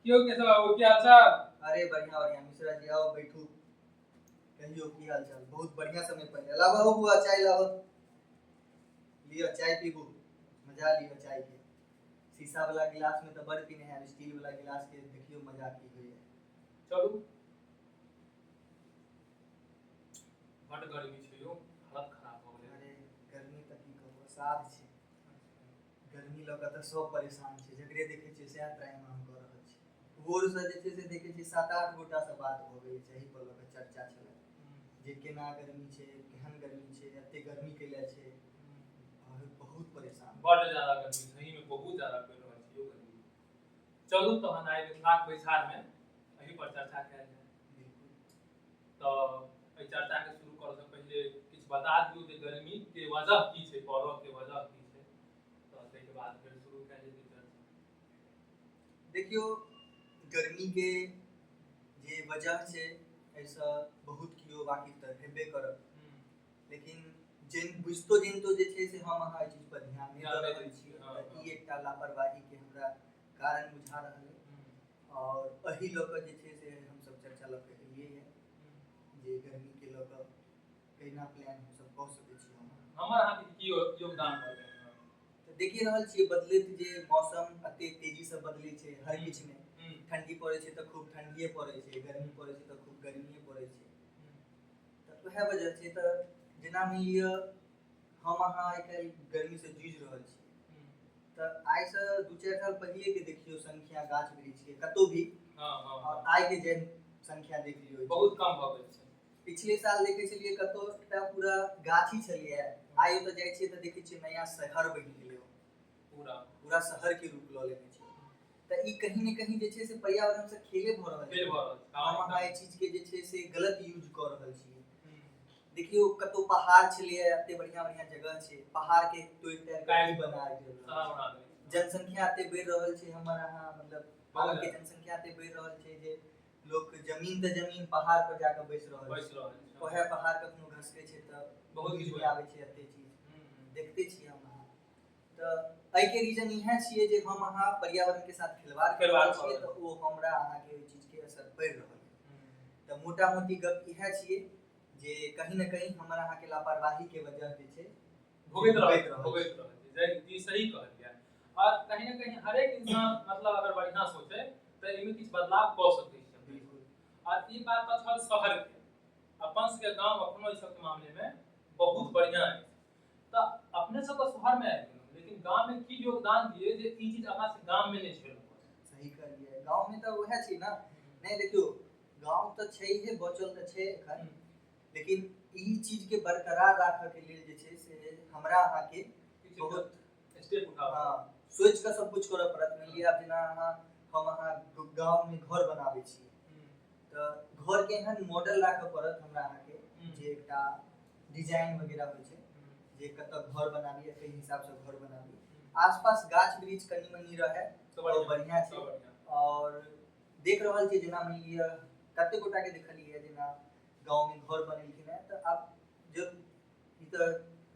क्यों कैसा बाबू की हाल चाल? अरे बढ़िया बढ़िया मिश्रा जी आओ बैठू। कहियो की हाल चाल? बहुत बढ़िया समय पहले लावा हो बुआ चाय लावा। लियो चाय पीबू। मजा लियो चाय के। शीशा वाला गिलास में तो बड़ पीने हैं, स्टील वाला गिलास के देखियो मजा की हुई है। चलू बड़ गर्मी छै यो, हालत खराब हो गेलै। अरे गर्मी तक की कहबो साथ छै। गर्मी लगा तो सब परेशान छै, जकरे देखे छै से त्राहि मांग कर रहल छै। भोर से जे छै से देखे छै 7-8 गोटा से बात भ गेल छै, एही पर लगा चर्चा छले जे केना गर्मी छै, केहन गर्मी छै, एते गर्मी कैला छै। बहुत परेशान बड़ ज्यादा गर्मी, सही में बहुत ज्यादा पड़ि रहल छै यो गर्मी। चलू तहन आइ मिथिलाक बैसार में एही पर चर्चा कयल जाय। बिल्कुल। तो एहि चर्चा के शुरू करऽ से पहिले किछ बता दियौ जे गर्मी के वजह की छै, पड़ऽ के वजह की छै, तो तै के बाद फिर शुरू कयल जेतै चर्चा। देखियो गर्मी के जे वजह छै ऐसा बहुत कियो वाकिफ त हेबे करत, लेकिन जिन बुझतो जिनको जे छै से हम अहाँ एहि चीज पर ध्यान नहि दऽ रहल छी, त ई एकटा लापरवाही के हमरा कारण बुझा रहल है। और एही लऽ कऽ जे छै से हम सब चर्चा लऽ कऽ एलियै है जे गर्मी के लऽ कऽ केना प्लान हम सब कऽ सकै छी। हमर अहाँ के की योगदान रहलै? तो देखि रहल छियै बदलैत जे मौसम एते तेजी से बदलै छै हर किछ में। ठंडी पड़े छै तो खूब ठंडिये पड़े छै, गर्मी पड़े छै तो खूब गर्मीये पड़े छै। तो वह वजह छै तो जेना मानि लिअ हम अहाँ आइ काल्हि गर्मी से जूझ रहल छी, तो आइ से 2-4 साल पहले के देखियो संख्या गाछ वृक्ष के कतौ भी और आइ के जे संख्या देख लियो बहुत कम भ गेल छै। पिछले साल देखे छलिए कतौ एकटा पूरा गाछी छलिए, आइ ओतऽ जाइ छियै तऽ देखे छियै नया शहर बनि गेलै, पूरा शहर के रूप लऽ लेने छै। तऽ ई कहीं न कहीं जे छै से पर्यावरण से खेले भ रहल छै। हम अहाँ एहि चीज के जे छै से गलत यूज कऽ रहल छी। देखियो कतौ पहाड़ छलिए, एते बढ़िया बढ़िया जगह छै, पहाड़ के तोड़ि ताड़ि के बना देल। जनसंख्या एते बढ़ि रहल छै, हमर अहाँ मतलब भारत के जनसंख्या एते बढ़ि रहल छै जे लोग जमीन त जमीन पहाड़ पर जाके बैस रहल छै। ओहे पहाड़ कखनो घसकै छै तऽ बहुत किछ आबै छै, एते चीज देखते छियै हम अहाँ। तऽ एहि के रीजन इहे छियै जे हम अहाँ पर्यावरण के साथ खिलवाड़ कर रहल छियै, तऽ ओ हमरा अहाँ के ओइ चीज के असर पड़ि रहल है। तऽ मोटा मोटी गप इहे छियै जे कहीं न कहीं हमर अहाँ के लापरवाही के वजह जे छै भोगैत रहल छै। ई सही कहलियै। और कहीं न कहीं हर एक इंसान मतलब अगर बढ़िया सोचे तऽ एहिमे किछ बदलाव कऽ सकै छै। बिल्कुल। और ई बात तऽ छल शहर के, अपन सबके गांव अपनो ई सब के मामले में बहुत बढ़िया है। तऽ अपने सब तऽ शहर में आबि गेलहुँ, लेकिन गांव में की योगदान दिए जे ई चीज अपना सब गांव में नहि छै। सही कहलियै, गांव में तऽ वएह छै ना। नहीं देखियो गांव तऽ छैहे, बचल तऽ छै एखन, लेकिन ई चीज के बरकरार राखऽ के लेल जे छै से हमरा अहाँ के बहुत स्टेप उठाबऽ, सोच के सब कुछ करऽ पड़त। मानि लिअ जेना अहाँ हम अहाँ गांव में घर बनाबै छी, तऽ घर के एहन मॉडल राखऽ पड़त हमरा अहाँ के जे एकटा डिजाइन वगैरह होइ छै जे कतऽ घर बनाबी, एहि हिसाब से घर बनाबी। आसपास गाछ वृक्ष कनि मनि रहे तो बढ़िया छै। और देख रहल छी जेना मानि लिअ कते गोटा के देखलिए जेना गांव में घर बनेलखिन है, तऽ आब जो ई तऽ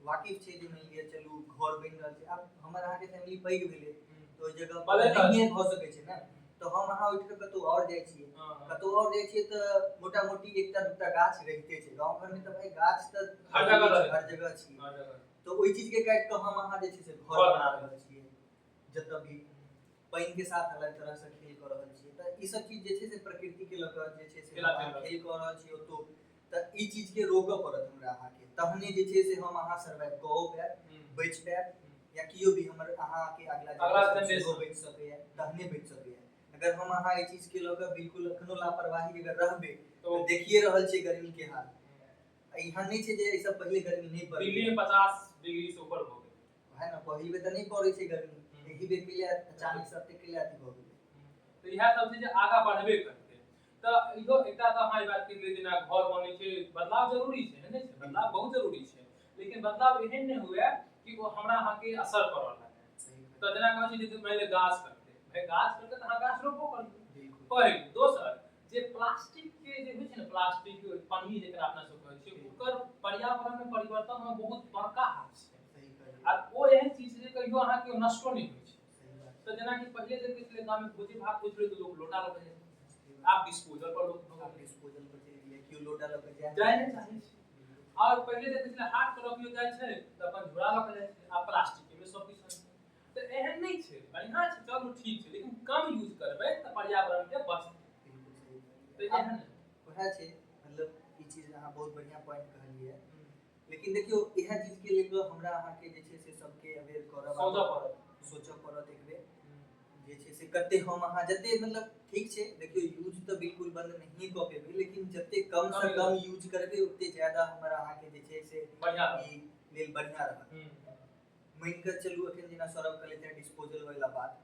वाकिफ छै जे मानि लिअ चलू घर बनि रहल छै, आब हमर अहाँ के फैमिली पैघ भेलै तो ओइ जगह पर नहीं भ सकै छै ना। तो हम अहाँ उठि के कतौ और जाइ छियै, कतौ और जाइ छियै तऽ मोटा मोटी एकटा दूटा गाछ रहिते छै। गांव घर में तऽ भाई गाछ तऽ हर जगह छै, तो ओइ चीज के काटि के हम अहाँ जे छै से घर बना रहल छियै, जतऽ भी पानि के साथ अलग तरह से खेल कऽ रहल छियै। तऽ ई सब चीज जे छै से प्रकृति के लऽ कऽ जे छै से खेल कऽ रहल छियै ओतौ, तऽ ई चीज के रोकऽ पड़त हमरा अहाँ के, तहने जे छै से हम अहाँ सर्वाइव कऽ पाएब, बचि पाएब, या कियो भी हमर अहाँ के अगला जनरेशन बचि सकैया, तहने बचि सकैया। अगर हम अहाँ एहि चीज के लऽ कऽ बिल्कुल एखनो लापरवाही अगर रहबै तो देखिए रहल छियै गर्मी के हाल। यहाँ नहीं छै जे एहि सब पहले गर्मी नहीं पड़ै, दिल्ली में 50 डिग्री से ऊपर भ गेलै, है ना। पहिल बेर तऽ नहीं पड़ै छै गर्मी, एही बेर के लिए अचानक से एते के लिए अथी भ गेलै। तऽ इएह सब छै जे आगा बढ़बे करतै। तऽ इहो एकटा तऽ अहाँ ई बात केलियै जेना घर बनै छै, बदलाव जरूरी छै, नहीं छै बदलाव बहुत जरूरी छै, लेकिन बदलाव एहन नहीं हुए कि वो हमरा अहाँ के असर करऽ लगे। तऽ जेना कहै छै जे पहिले गाछ कटतै, भाई गाछ कटतै तऽ अहाँ गाछ रोपबो करियौ। पहिल दोसर जे प्लास्टिक के जे होइ छै ने, प्लास्टिक पन्नी जेकरा अपना सब कहै छै, ओकर पर्यावरण में परिवर्तन में बहुत बड़का हाथ छै। आ ओ एहन चीज जे कहियो अहाँ के नष्टो नहीं होइ छै। तो जेना कि पहले देखे छले गांव में भोजी भात होइत रहे तो लोग लोटा लऽ के जाइत, आब डिस्पोजल पर लोग आप डिस्पोजल पर चलि गेलिए, केओ लोटा लऽ के जाय नहीं चाहे छै। और पहले देखे छले हाट पर केओ जाय छै त अपन झोरा लऽ के जाय छै, आब प्लास्टिक में सब किछु छै। तो एहन नहीं छै, बढ़िया छै, चलू ठीक छै, लेकिन कम यूज करबै त पर्यावरण के बचतै। बिल्कुल सही तो कहलिए। एहन वएह छै, मतलब ई चीज अहाँ बहुत बढ़िया पॉइंट कहलिए। लेकिन देखियो इएह चीज के लेके हमरा अहाँ के जे छै से सबके अवेयर करब सोचऽ पड़त एक बेर जे छै से कते हम अहाँ जते मतलब ठीक छै, देखियो यूज तो बिल्कुल बंद नहीं कऽ पेबै, लेकिन जते कम से कम यूज करबै ओते ज्यादा हमरा अहाँ के जे छै से बढ़िया ई लेल बढ़िया रहत। मान के चलू एखन जेना सौरभ कहलथि है डिस्पोजल वाला बात,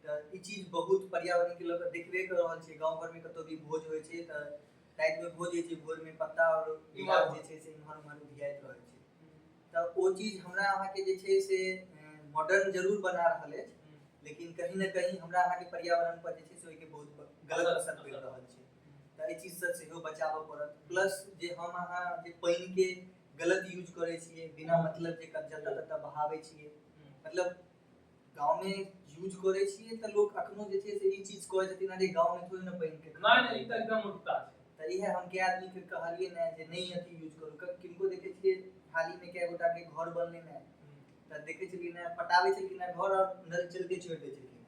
तऽ ई चीज बहुत पर्यावरण के लऽ कऽ देखबे कर रहल छै। गाँव घर में कतौ भी भोज होइ छै तऽ राति में भोज होइ छै, भोर में पत्ता और इमहर जे छै से इमहर उमहर उधियाइत रहै छै। तऽ ओ चीज हमरा अहाँ के जे छै से मॉडर्न जरूर बना रहल अछि, लेकिन कहीं ना कहीं हमरा अहाँ के पर्यावरण पर जे छै से ओइके बहुत गलत असर पड़ि रहल छै। तऽ एहि चीज से सेहो बचाबऽ पड़त। प्लस जे हम अहाँ जे पानि के गलत यूज करै छियै, बिना मतलब जे जतऽ ततऽ बहाबै छियै, मतलब गांव में यूज करै छियै तऽ लोग अखनो जे छै से ई चीज कहै छथिन अरे गांव में थोड़ी ना पानि के नहीं ई त एकदम उल्टा छै। तऽ इहे हम के आदमी के कहलिए ना जे नहीं अथी यूज करू। किनको देखे छियै हाल ही में कए गोटा के घर बनले ना, तऽ देखे छलियै ना पटाबै छलखिन ना घर और नल चलते छोड़ि दै छलखिन,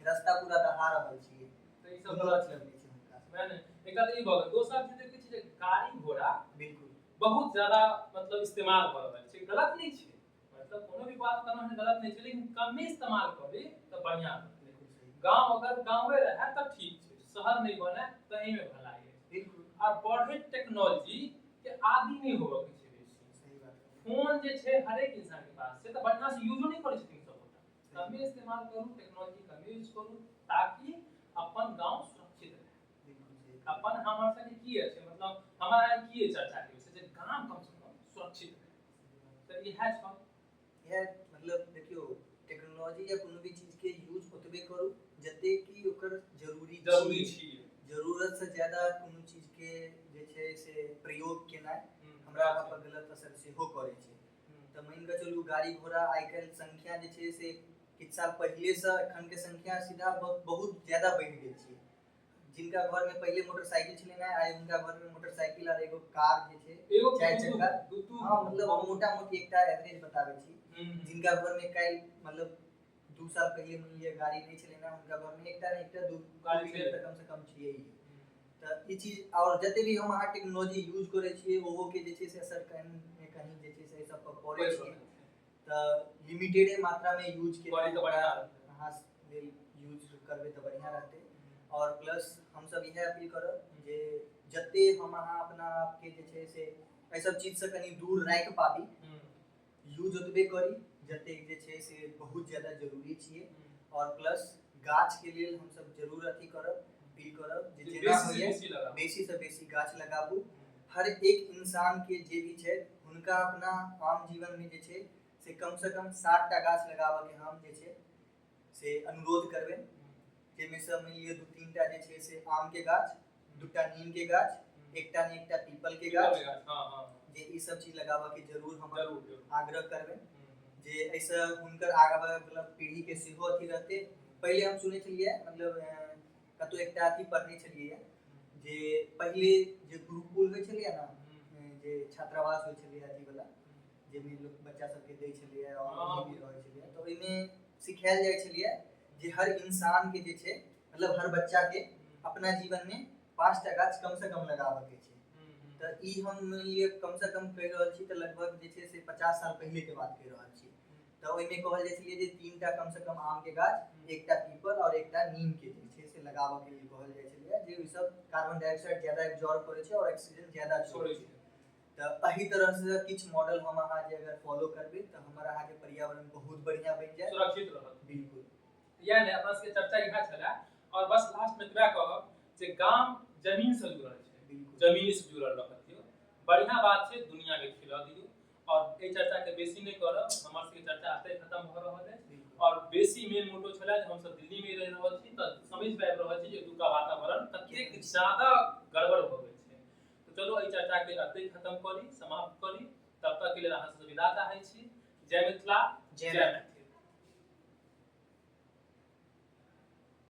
रास्ता पूरा दहा रहल छियै। तऽ ई सब गलत छै हुनका। मैंने एकटा ई भऽ गेल। दोसर चीज देखे छियै गाड़ी घोड़ा बिल्कुल बहुत ज्यादा मतलब इस्तेमाल भऽ रहल छै, गलत नहीं छै, मतलब कोनो भी बात करना है गलत नहीं छै, लेकिन कमे इस्तेमाल करी तो बढ़िया रहतै। गांव अगर गांवे रहे त ठीक छै, शहर नहीं बने तही में भलाई है। बिल्कुल और बढ़े टेक्नोलॉजी के आदि नहीं होबे के छै बेसी। सही बात। फोन जे छै हर एक इंसान के पास छै, तो बढ़िया से यूजो नहीं करै छथिन सब गोटा। कमे इस्तेमाल करू, टेक्नोलॉजी कमे यूज करू, ताकि अपन गांव सुरक्षित रहे। बिल्कुल सही। अपन हमर सबके की छै, मतलब हमारा की चर्चा के से गांव कम से कम सुरक्षित रहे। तो इएह छै, इएह मतलब देखियो टेक्नोलॉजी या कोनो भी चीज के यूज ओतबे करू जते कि ओकर जरूरी छै। जरूरत से ज्यादा कोनो चीज के जे छै से प्रयोग केनाइ हमरा अहाँ पर गलत असर सेहो करै छै। तऽ मान के चलू गाड़ी घोड़ा आइ काल्हि संख्या जे छै से किछु साल पहले से एखन के संख्या सीधा बहुत ज्यादा बढ़ि गेल छै। जिनका घर में पहले मोटरसाइकिल छलै ना, आइ उनका घर में मोटरसाइकिल और एगो कार जे छै, एगो चारि चक्का, हाँ मतलब हम मोटा मोटी एकटा एवरेज बताबै छी। जिनका घर में काल्हि मतलब 2 साल पहले मान लिया गाड़ी नहीं छलै ना, उनका घर में एकटा नहीं एकटा 2 गाड़ी तऽ कम से कम छियै ही। तऽ ई चीज और जते भी हम अहाँ टेक्नोलॉजी यूज करै छियै ओहो के जे छै से असर कहीं ने कहीं जे छै से सब पर पड़ै छै। तऽ लिमिटेडे मात्रा में यूज के अहाँ यूज करबै तऽ बढ़िया रहतै। और प्लस हम सब इएह अपील करब जे जते हम अहाँ अपना आप के जे छै से एहि सब चीज से कनी दूर राखि पाबी, यूज ओतबे करी जते जे छै से बहुत ज्यादा जरूरी छियै। और प्लस गाछ के लेल हम सब जरूर अथी करब, अपील करब जे जेना होइए बेसी से बेसी गाछ लगाबू। हर एक इंसान के जे भी छै हुनका अपना आम जीवन में जे छै से कम 60 टा गाछ लगाबऽ के हम जे छै से अनुरोध करबै। जेमे से मान लिअ 2-3 टा जे छै से आम के गाछ, 2टा नीम के गाछ, एकटा ने एकटा पीपल के गाछ, जे ई सब चीज लगाबऽ के जरूर हम आग्रह करबै, जे ऐसे हुनकर आगे वाला पीढ़ी के सेहो अथी रहते। पहले हम सुनै छलिए मतलब कतौ एकटा अथी पढ़ने छलिए जे पहले जे गुरुकुल होइ छलिए ना, जे छात्रावास होइ छलिए अथी वाला, जेमे लोग बच्चा सबके दै छलिए और भी रहै छलिए, तऽ ओइमे सिखाएल जाइ छलिए जे हर इंसान के जे छै मतलब हर बच्चा के अपना जीवन में 5 टा गाछ कम से कम लगाबऽ के छै। तऽ ई हम लिए कम से कम कहि रहल छी तऽ लगभग जे छै से 50 साल पहले के बात कहि रहल छी। तऽ ओइमे कहल जाइ छलिए जे 3 टा कम से कम आम के गाछ, एकटा पीपल और एकटा नीम के जे छै से लगाबऽ के लिए कहल जाइ छलिए, जे ओइ सब कार्बन डाइऑक्साइड ज्यादा एब्जॉर्ब करै छै और ऑक्सीजन ज्यादा छोड़ै छै। तऽ एही तरह से किछ मॉडल हम अहाँ जे अगर फॉलो करबै तऽ हमर अहाँ के पर्यावरण बहुत बढ़िया बनि जायत, सुरक्षित रहत। बिल्कुल इएह ने अपना सबके चर्चा इएह छलै। और बस लास्ट में एतबा कहब जे गाम जमीन से जुड़ल छै, जमीन से जुड़ल रहत। बढ़िया बात छै, दुनिया के खिला दियौ। और एहि चर्चा के बेसी नहीं करब, हमर सबके चर्चा एतै खत्म भ रहल है। और बेसी मेन मोटो छलै जे हम सब दिल्ली में रहि रहल छी तऽ समझ पाबि रहल छी जे एतुका वातावरण कतेक ज्यादा गड़बड़ भ गेल छै। तो चलो एहि चर्चा के एतै खत्म करी, समाप्त करी। तब तक के लिए अहाँ से विदा चाहै छी। जय मिथिला, जय मैथिली।